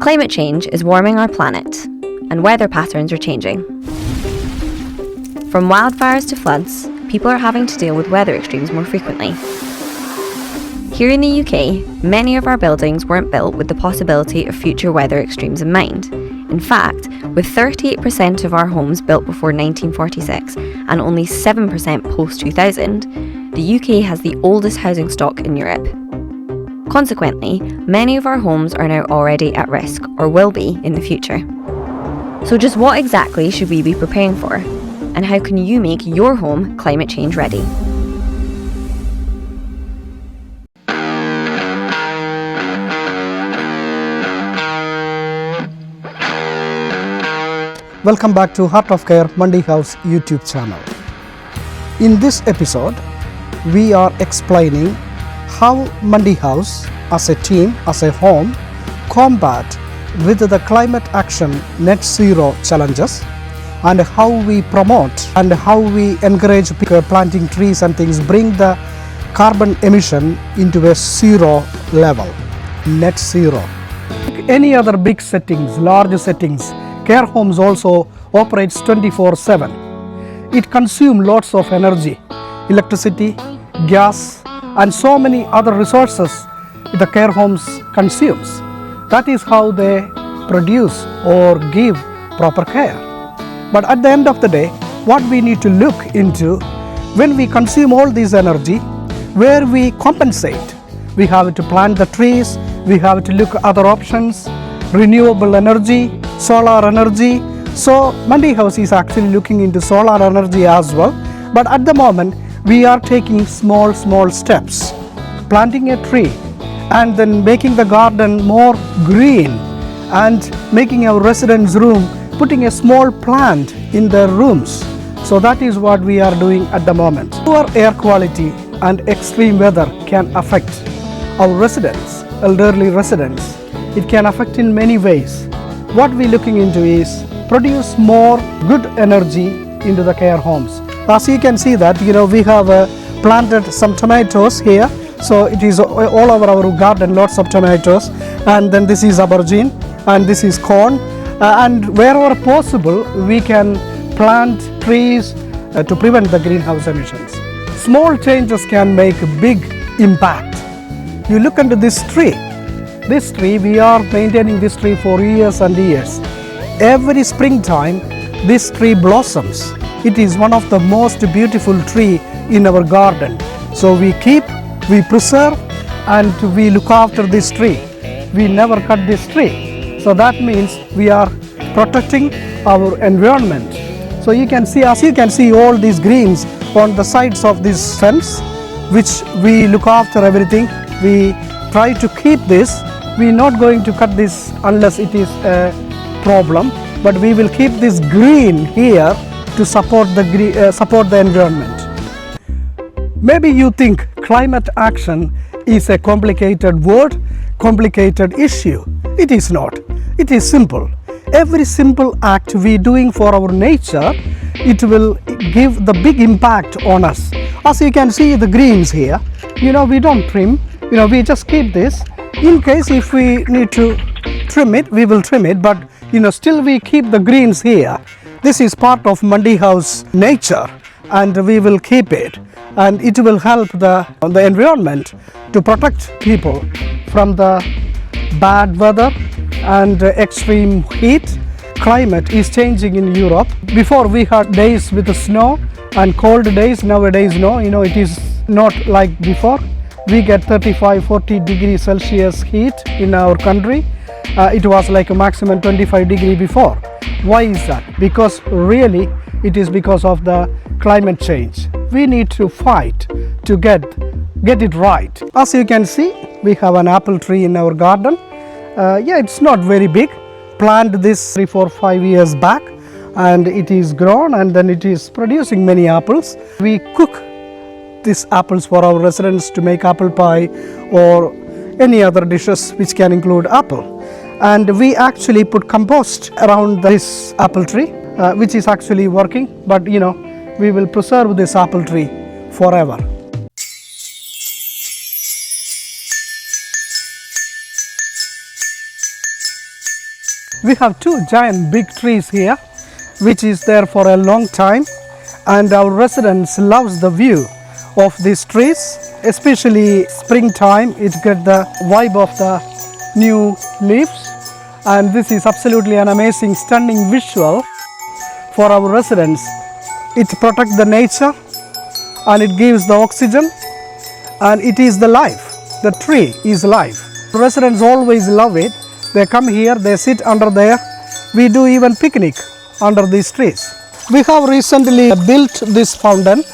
Climate change is warming our planet, and weather patterns are changing. From wildfires to floods, people are having to deal with weather extremes more frequently. Here in the UK, many of our buildings weren't built with the possibility of future weather extremes in mind. In fact, with 38% of our homes built before 1946 and only 7% post-2000, the UK has the oldest housing stock in Europe. Consequently, many of our homes are now already at risk, or will be in the future. So just what exactly should we be preparing for? And how can you make your home climate change ready? Welcome back to Heart of Care Mundy House YouTube channel. In this episode, we are explaining how Mundy House as a team, as a home, combat with the climate action net zero challenges, and how we promote and how we encourage planting trees and things, bring the carbon emission into a zero level, net zero. Any other big settings, large settings, care homes also operates 24/7. It consumes lots of energy, electricity, gas, and so many other resources the care homes consumes. That is how they produce or give proper care. But at the end of the day, what we need to look into, when we consume all this energy, where we compensate, we have to plant the trees, we have to look at other options, renewable energy, solar energy. So Mundy House is actually looking into solar energy as well. But at the moment, we are taking small steps, planting a tree and then making the garden more green and making our residence room, putting a small plant in the rooms. So that is what we are doing at the moment. Poor air quality and extreme weather can affect our residents, elderly residents. It can affect in many ways. What we're looking into is produce more good energy into the care homes. As you can see that, we have planted some tomatoes here. So it is all over our garden, lots of tomatoes. And then this is aubergine and this is corn. And wherever possible, we can plant trees to prevent the greenhouse emissions. Small changes can make a big impact. You look into this tree. This tree, we are maintaining this tree for years and years. Every springtime, this tree blossoms. It is one of the most beautiful tree in our garden. So we preserve, and we look after this tree. We never cut this tree. So that means we are protecting our environment. So you can see, as you can see, all these greens on the sides of this fence, which we look after everything. We try to keep this. We're not going to cut this unless it is a problem, but we will keep this green here to support the environment. Maybe you think climate action is a complicated word, complicated issue. It is not. It is simple. Every simple act we doing for our nature, it will give the big impact on us. As you can see the greens here, we don't trim, we just keep this. In case if we need to trim it, we will trim it, but still we keep the greens here. This is part of Mundy House nature, and we will keep it, and it will help the environment to protect people from the bad weather and extreme heat. Climate is changing in Europe. Before we had days with the snow and cold days. Nowadays no, it is not like before. We get 35-40 degrees Celsius heat in our country. It was like a maximum 25 degree before. Why is that? Because really it is because of the climate change. We need to fight to get it right. As you can see, we have an apple tree in our garden. It's not very big. Planted this 3, 4, 5 years back, and it is grown, and then it is producing many apples. We cook these apples for our residents to make apple pie or any other dishes which can include apple. And we actually put compost around this apple tree, which is actually working, but we will preserve this apple tree forever. We have two giant big trees here, which is there for a long time, and our residents loves the view of these trees, especially springtime. It get the vibe of the new leaves, and this is absolutely an amazing, stunning visual for our residents. It protects the nature and it gives the oxygen, and it is the life. The tree is life. Residents always love it. They come here, they sit under there. We do even picnic under these trees. We have recently built this fountain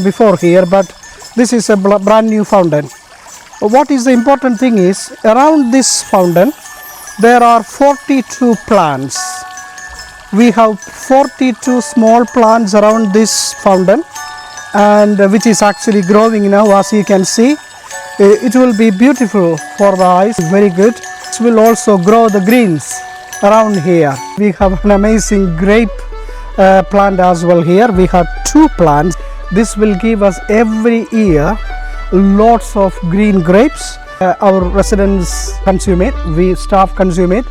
before here, but this is a brand new fountain. What is the important thing is, around this fountain there are 42 plants. We have 42 small plants around this fountain, and which is actually growing now, as you can see. It will be beautiful for the eyes, very good. It will also grow the greens around here. We have an amazing grape plant as well here. We have 2 plants. This will give us every year lots of green grapes. Our residents consume it, we staff consume it.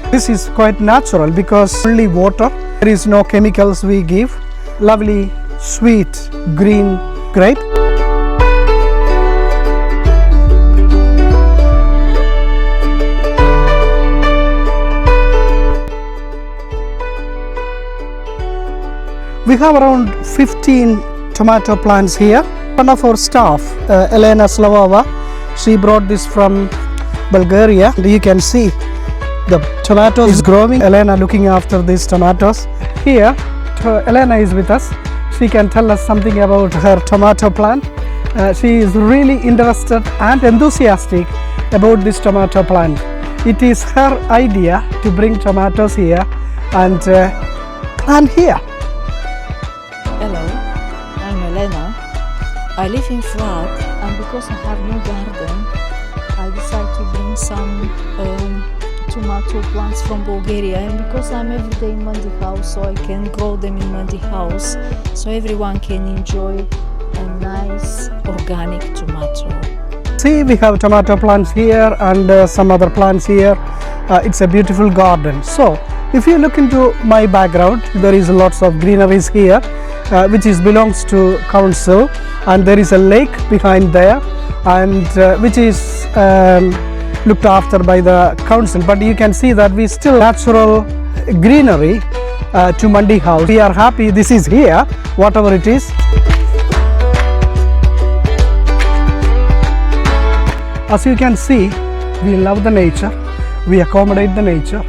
This is quite natural because only water, there is no chemicals we give. Lovely sweet green grape. We have around 15 tomato plants here. One of our staff, Elena, she brought this from Bulgaria. You can see the tomatoes is growing. Elena looking after these tomatoes. Here, Elena is with us. She can tell us something about her tomato plant. She is really interested and enthusiastic about this tomato plant. It is her idea to bring tomatoes here and plant here. Hello, I'm Elena. I live in flat, and because I have no garden, I decided to bring some tomato plants from Bulgaria, and because I'm every day in Mundy House, so I can grow them in Mundy House, so everyone can enjoy a nice organic tomato. See, we have tomato plants here and some other plants here. It's a beautiful garden. So if you look into my background, there is lots of greeneries here, which belongs to council, and there is a lake behind there, and which is looked after by the council. But you can see that we still natural greenery to Mundy House. We are happy this is here, whatever it is. As you can see, we love the nature, we accommodate the nature.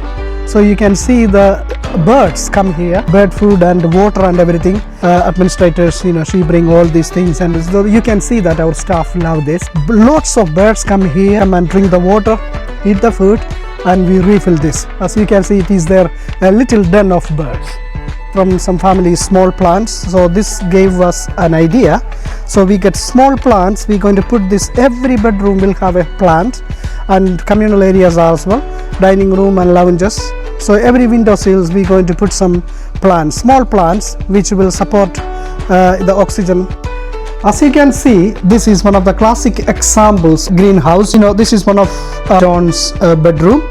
So you can see the birds come here, bird food and water and everything. Administrators, she bring all these things, and so you can see that our staff love this. Lots of birds come here and drink the water, eat the food, and we refill this. As you can see, it is there a little den of birds from some families, small plants. So this gave us an idea. So we get small plants. We're going to put this, every bedroom will have a plant, and communal areas as well, dining room and lounges. So every window sills we're going to put some plants, small plants, which will support the oxygen. As you can see, this is one of the classic examples greenhouse. This is one of John's bedroom.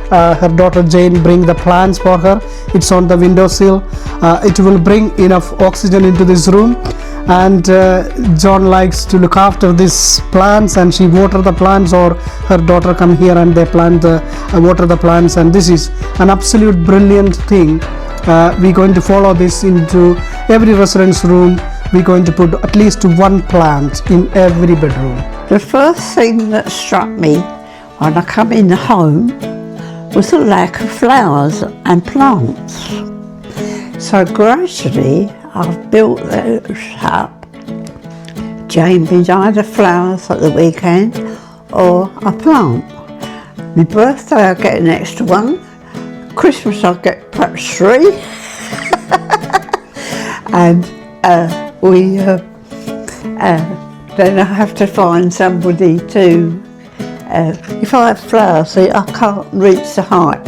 Her daughter Jane bring the plants for her. It's on the windowsill. It will bring enough oxygen into this room, and John likes to look after these plants, and she water the plants, or her daughter come here and they water the plants, and this is an absolute brilliant thing. We're going to follow this into every residence room. We're going to put at least one plant in every bedroom. The first thing that struck me when I come in the home was the lack of flowers and plants. So gradually I've built those up. Jane brings either flowers at the weekend or a plant. My birthday I get an extra one. Christmas I get perhaps 3. And then I have to find somebody to, if I have flowers, see, I can't reach the height,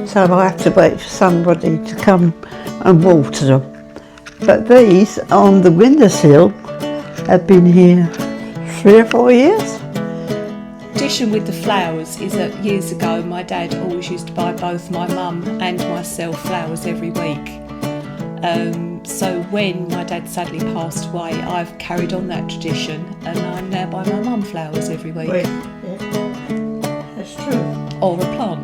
so I have to wait for somebody to come and water them. But these on the windowsill have been here 3 or 4 years. tradition with the flowers is that years ago my dad always used to buy both my mum and myself flowers every week. So when my dad sadly passed away, I've carried on that tradition and I now buy my mum flowers every week. Wait, yeah. That's true. Or a plant.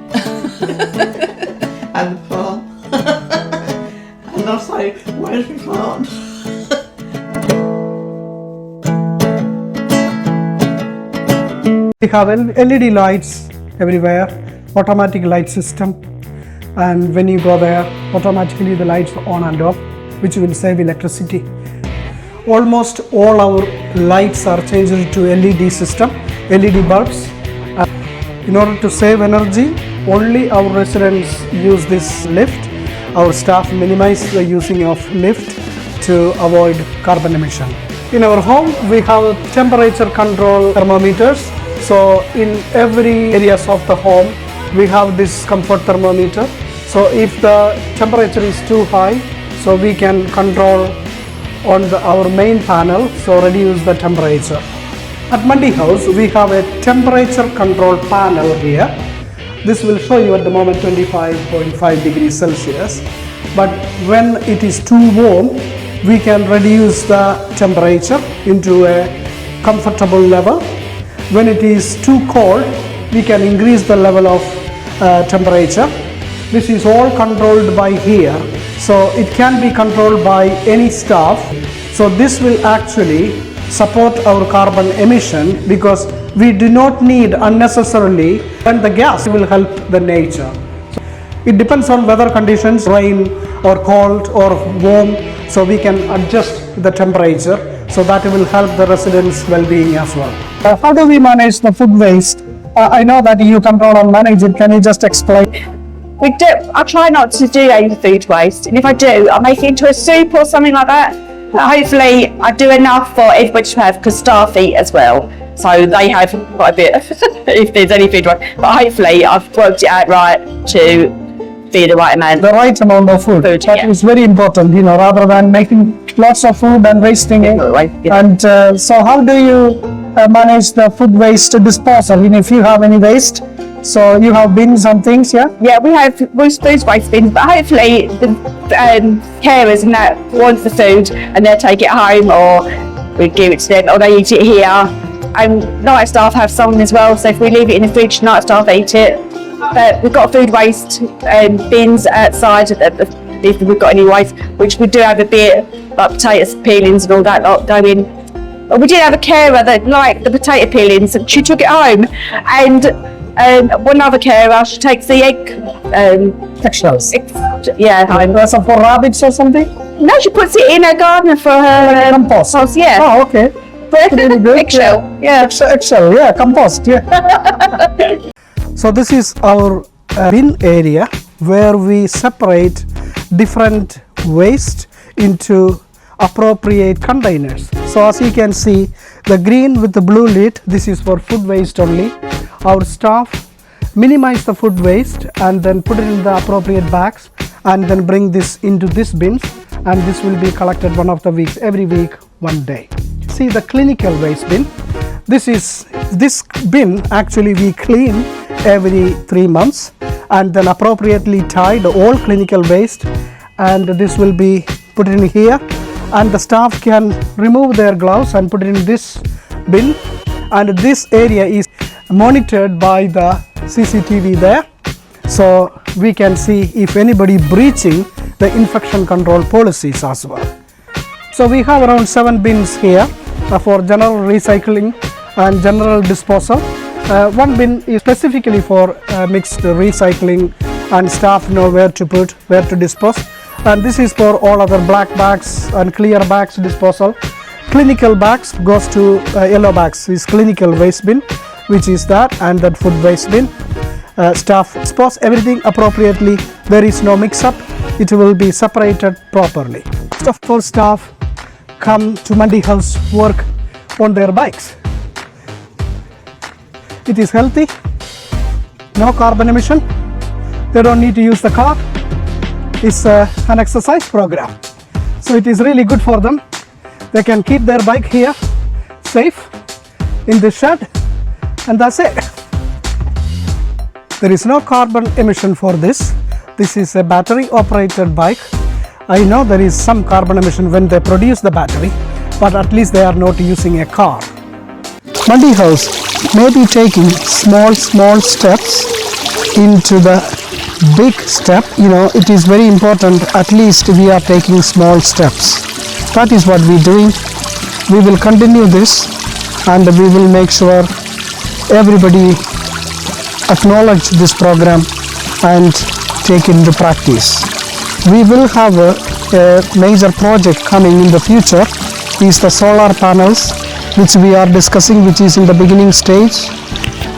And the plant. And I say, where's the plant? We have LED lights everywhere, automatic light system, and when you go there, automatically the lights are on and off, which will save electricity. Almost all our lights are changed to LED system, LED bulbs. In order to save energy, only our residents use this lift. Our staff minimize the using of lift to avoid carbon emission. In our home, we have temperature control thermometers. So in every areas of the home, we have this comfort thermometer. So if the temperature is too high, so we can control on our main panel, so reduce the temperature. At Mundy House, we have a temperature control panel here. This will show you at the moment 25.5 degrees Celsius. But when it is too warm, we can reduce the temperature into a comfortable level. When it is too cold, we can increase the level of temperature. This is all controlled by here. So it can be controlled by any staff. So this will actually support our carbon emission because we do not need unnecessarily, and the gas will help the nature. So it depends on weather conditions, rain or cold or warm, so we can adjust the temperature, so that will help the residents' well-being as well. How do we manage the food waste? I know that you control and manage it. Can you just explain? I try not to do any food waste, and if I do, I make it into a soup or something like that. Hopefully I do enough for everybody to have, because staff eat as well, so they have quite a bit if there's any food waste. But hopefully I've worked it out right to be the right amount. The right amount of food. That is very important, rather than making lots of food and wasting it. And so how do you manage the food waste disposal? If you have any waste, so you have bins and things, yeah? Yeah, we have food waste bins, but hopefully the carers and that want the food and they'll take it home, or we give it to them, or they eat it here. And night staff have some as well, so if we leave it in the fridge, night staff eat it. But we've got food waste bins outside if we've got any waste, which we do have a bit, like potatoes peelings and all that lot going. But we did have a carer that liked the potato peelings, and she took it home, and one other carer, she takes the Textiles. Yeah, home. Some for rabbits or something? No, she puts it in her garden for her compost. House, yeah. Oh, okay. Really good. Eggshell, yeah. Eggshell, yeah, compost, yeah. So this is our bin area where we separate different waste into appropriate containers. So as you can see, the green with the blue lid, this is for food waste only. Our staff minimize the food waste and then put it in the appropriate bags and then bring this into this bins, and this will be collected one of the weeks, every week, one day. See the clinical waste bin. This bin actually we clean every 3 months and then appropriately tied all clinical waste, and this will be put in here, and the staff can remove their gloves and put it in this bin, and this area is monitored by the CCTV there, so we can see if anybody breaching the infection control policies as well. So we have around 7 bins here for general recycling and general disposal. One bin is specifically for mixed recycling, and staff know where to dispose, and this is for all other black bags and clear bags disposal. Clinical bags goes to yellow bags is clinical waste bin, which is that, and that food waste bin. Staff dispose everything appropriately. There is no mix up. It will be separated properly. Most of our staff come to Mundy House work on their bikes. It is healthy, no carbon emission. They don't need to use the car. It's an exercise program, so it is really good for them. They can keep their bike here safe in the shed, and that's it. There is no carbon emission for this. This is a battery operated bike. I know there is some carbon emission when they produce the battery, but at least they are not using a car. Mundy House may be taking small steps into the big step. It is very important, at least we are taking small steps. That is what we're doing. We will continue this, and we will make sure everybody acknowledge this program and take it into practice. We will have a major project coming in the future, is the solar panels, which we are discussing, which is in the beginning stage,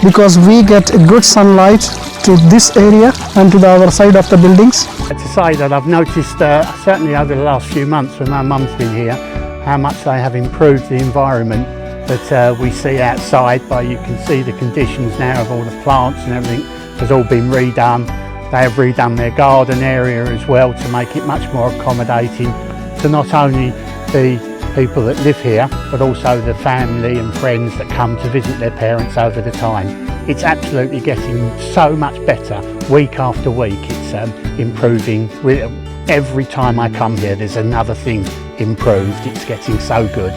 because we get good sunlight to this area and to the other side of the buildings. To say that I've noticed, certainly over the last few months when my mum's been here, how much they have improved the environment that we see outside. But you can see the conditions now of all the plants and everything has all been redone. They have redone their garden area as well to make it much more accommodating to not only the people that live here, but also the family and friends that come to visit their parents over the time. It's absolutely getting so much better week after week. It's improving. Every time I come here, there's another thing improved. It's getting so good.